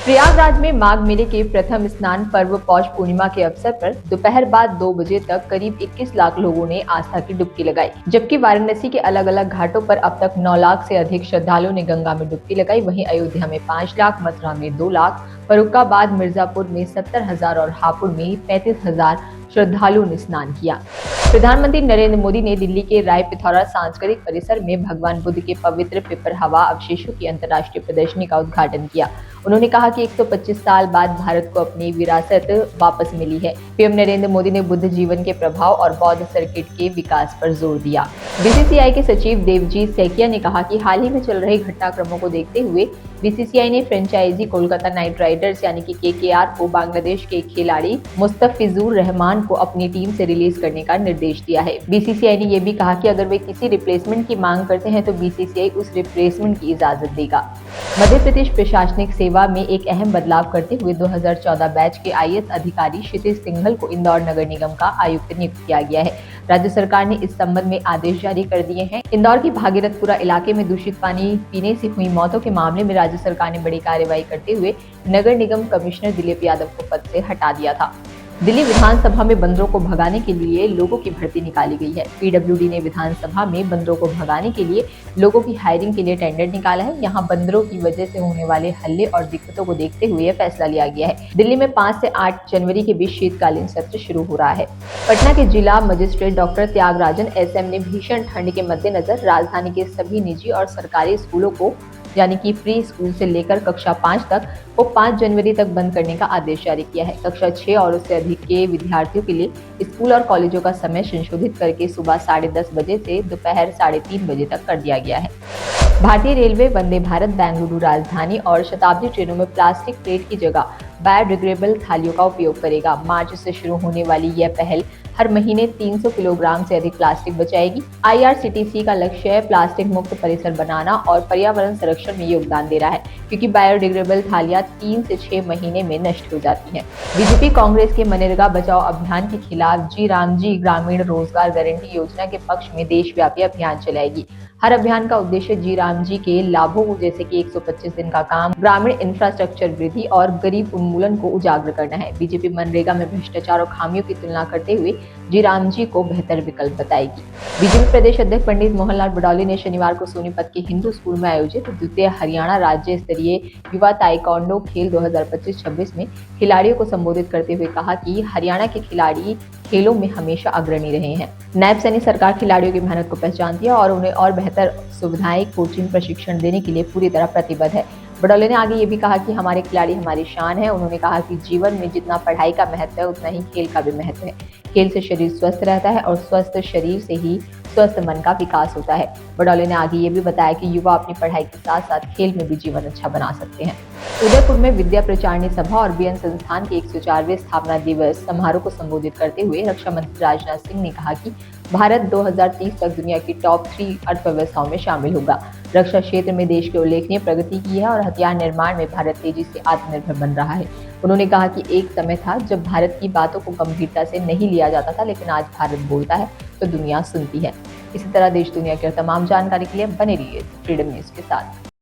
प्रयागराज में माघ मेले के प्रथम स्नान पर्व पौष पूर्णिमा के अवसर पर दोपहर बाद 2 बजे तक करीब 21 लाख लोगों ने आस्था की डुबकी लगाई, जबकि वाराणसी के अलग अलग घाटों पर अब तक 9 लाख से अधिक श्रद्धालुओं ने गंगा में डुबकी लगाई। वहीं अयोध्या में 5 लाख, मथुरा में 2 लाख, फर्रुखाबाद, मिर्जापुर में 70,000 और हापुड़ में 35,000 श्रद्धालुओं ने स्नान किया। प्रधानमंत्री नरेंद्र मोदी ने दिल्ली के राय पिथौरा सांस्कृतिक परिसर में भगवान बुद्ध के पवित्र पिपर हवा अवशेषों की अंतर्राष्ट्रीय प्रदर्शनी का उद्घाटन किया। उन्होंने कहा कि 125 साल बाद भारत को अपनी विरासत वापस मिली है। पीएम नरेंद्र मोदी ने बुद्ध जीवन के प्रभाव और बौद्ध सर्किट के विकास पर जोर दिया। बीसीसीआई के सचिव देवजीत सैकिया ने कहा कि हाल ही में चल रहे घटनाक्रमों को देखते हुए बीसीसीआई ने फ्रेंचाइजी कोलकाता नाइट राइडर्स यानी कि केकेआर को बांग्लादेश के खिलाड़ी मुस्तफिजुर रहमान को अपनी टीम से रिलीज करने का निर्देश दिया है। बीसीसीआई ने यह भी कहा कि अगर वे किसी रिप्लेसमेंट की मांग करते हैं तो बीसीसीआई उस रिप्लेसमेंट की इजाजत देगा। मध्य प्रदेश प्रशासनिक सेवा में एक अहम बदलाव करते हुए 2014 बैच के आईएएस अधिकारी क्षितिज सिंघल को इंदौर नगर निगम का आयुक्त नियुक्त किया गया है। राज्य सरकार ने इस संबंध में आदेश जारी कर दिए हैं। इंदौर के भागीरथपुरा इलाके में दूषित पानी पीने से हुई मौतों के मामले में राज्य सरकार ने बड़ी कार्रवाई करते हुए नगर निगम कमिश्नर दिलीप यादव को पद से हटा दिया था। दिल्ली विधानसभा में बंदरों को भगाने के लिए लोगों की भर्ती निकाली गई है। पीडब्ल्यूडी ने विधानसभा में बंदरों को भगाने के लिए लोगों की हायरिंग के लिए टेंडर निकाला है। यहां बंदरों की वजह से होने वाले हल्ले और दिक्कतों को देखते हुए यह फैसला लिया गया है। दिल्ली में 5 से 8 जनवरी के बीच शीतकालीन सत्र शुरू हो रहा है। पटना के जिला मजिस्ट्रेट डॉक्टर त्यागराजन एसएम ने भीषण ठंड के मद्देनजर राजधानी के सभी निजी और सरकारी स्कूलों को यानी कि प्री स्कूल से लेकर कक्षा 5 तक को 5 जनवरी तक बंद करने का आदेश जारी किया है। कक्षा 6 और उससे अधिक के विद्यार्थियों के लिए स्कूल और कॉलेजों का समय संशोधित करके सुबह 10:30 बजे से दोपहर 3:30 बजे तक कर दिया गया है। भारतीय रेलवे वंदे भारत बेंगलुरु राजधानी और शताब्दी ट्रेनों में प्लास्टिक प्लेट की जगह बायोडिग्रेडेबल थालियों का उपयोग करेगा। मार्च से शुरू होने वाली यह पहल हर महीने 300 किलोग्राम से अधिक प्लास्टिक बचाएगी। आईआरसीटीसी का लक्ष्य है प्लास्टिक मुक्त परिसर बनाना और पर्यावरण संरक्षण में योगदान दे रहा है, क्योंकि बायोडिग्रेडेबल थालियां 3 से 6 महीने में नष्ट हो जाती हैं। बीजेपी कांग्रेस के मनरेगा बचाओ अभियान के खिलाफ जी राम जी ग्रामीण रोजगार गारंटी योजना के पक्ष में देशव्यापी अभियान चलाएगी। हर अभियान का उद्देश्य जी राम जी के लाभों जैसे कि 125 दिन का काम, ग्रामीण इंफ्रास्ट्रक्चर वृद्धि और गरीब उन्मूलन को उजागर करना है। बीजेपी मनरेगा में भ्रष्टाचार और खामियों की तुलना करते हुए जी राम जी को बेहतर विकल्प बताएगी। बीजेपी प्रदेश अध्यक्ष पंडित मोहनलाल बडौले ने शनिवार को सोनीपत के हिंदू स्कूल में आयोजित द्वितीय हरियाणा राज्य स्तरीय युवा ताइक्वांडो खेल 2025-26 में खिलाड़ियों को संबोधित करते हुए कहा कि हरियाणा के खिलाड़ी खेलों में हमेशा अग्रणी रहे हैं। नायब सैनी सरकार खिलाड़ियों की मेहनत को पहचानती है और उन्हें और बेहतर सुविधाएं, कोचिंग, प्रशिक्षण देने के लिए पूरी तरह प्रतिबद्ध है। बडौले ने आगे ये भी कहा कि हमारे खिलाड़ी हमारी शान है। उन्होंने कहा कि जीवन में जितना पढ़ाई का महत्व है उतना ही खेल का भी महत्व है। खेल से शरीर स्वस्थ रहता है और स्वस्थ शरीर से ही स्वस्थ मन का विकास होता है। बडौले ने आगे ये भी बताया कि युवा अपनी पढ़ाई के साथ साथ खेल में भी जीवन अच्छा बना सकते हैं। उदयपुर में विद्या प्रचारणी सभा और बीएन संस्थान के 104वें स्थापना दिवस समारोह को संबोधित करते हुए रक्षा मंत्री राजनाथ सिंह ने कहा कि भारत 2030 तक दुनिया की टॉप 3 अर्थव्यवस्थाओं में शामिल होगा। रक्षा क्षेत्र में देश की उल्लेखनीय प्रगति की है और हथियार निर्माण में भारत तेजी से आत्मनिर्भर बन रहा है। उन्होंने कहा कि एक समय था जब भारत की बातों को गंभीरता से नहीं लिया जाता था, लेकिन आज भारत बोलता है तो दुनिया सुनती है। इसी तरह देश दुनिया की तमाम जानकारी के लिए बने रहिए फ्रीडम न्यूज के साथ।